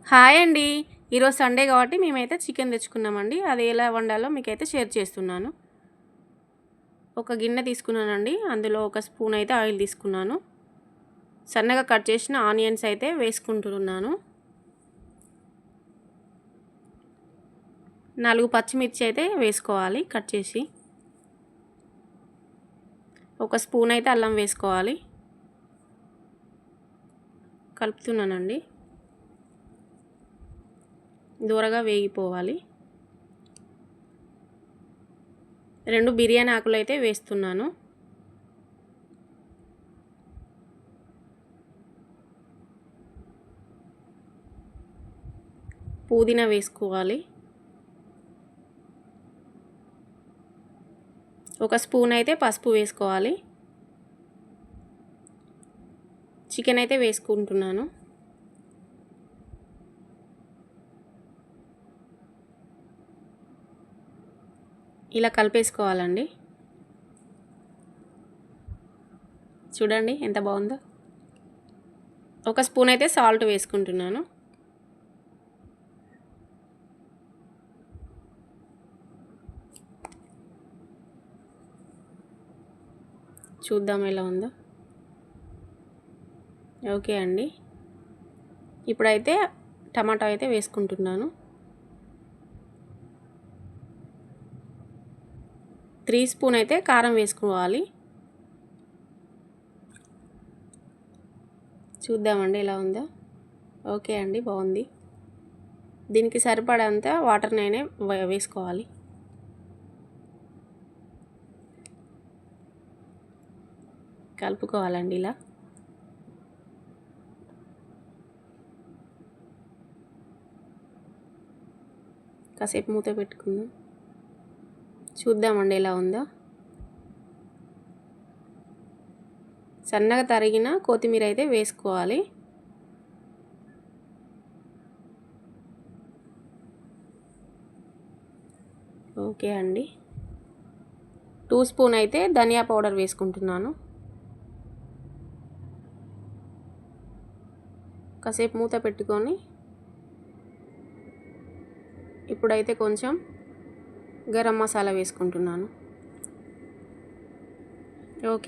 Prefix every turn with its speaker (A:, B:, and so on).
A: Hi అండి. ఈరోజు Sunday కాబట్టి మేమైతే చికెన్ తెచ్చుకున్నామండి. అది ఎలా వండాలో మీకైతే షేర్ చేస్తున్నాను. ఒక గిన్నె తీసుకున్నానండి. అందులో ఒక స్పూన్ అయితే ఆయిల్ తీసుకున్నాను. సన్నగా కట్ చేసిన ఆనియన్స్ అయితే వేసుకుంటున్నాను. 4 పచ్చిమిర్చి అయితే వేసుకోవాలి కట్ చేసి. ఒక స్పూన్ అయితే అల్లం వేసుకోవాలి. కలుపుతున్నానండి. దూరగా వేగిపోవాలి. 2 బిర్యానీ ఆకులు అయితే వేస్తున్నాను. పుదీనా వేసుకోవాలి. ఒక స్పూన్ అయితే పసుపు వేసుకోవాలి. చికెన్ అయితే వేసుకుంటున్నాను. ఇలా కలిపేసుకోవాలండి. చూడండి ఎంత బాగుందో. ఒక స్పూన్ అయితే సాల్ట్ వేసుకుంటున్నాను. చూద్దాం ఎలా ఉందో. ఓకే అండి. ఇప్పుడైతే టమాటా అయితే వేసుకుంటున్నాను. 3 స్పూన్ అయితే కారం వేసుకోవాలి. చూద్దామండి ఎలా ఉందో. ఓకే అండి, బాగుంది. దీనికి సరిపడంత వాటర్ నేనే వేసుకోవాలి. కలుపుకోవాలండి ఇలా. కాసేపు మూత పెట్టుకుందాం. చూద్దామండి ఎలా ఉందో. సన్నగా తరిగిన కొత్తిమీర అయితే వేసుకోవాలి. ఓకే అండి. 2 స్పూన్ అయితే ధనియా పౌడర్ వేసుకుంటున్నాను. కాసేపు మూత పెట్టుకొని ఇప్పుడైతే కొంచెం గరం మసాలా వేసుకుంటున్నాను. ఓకే.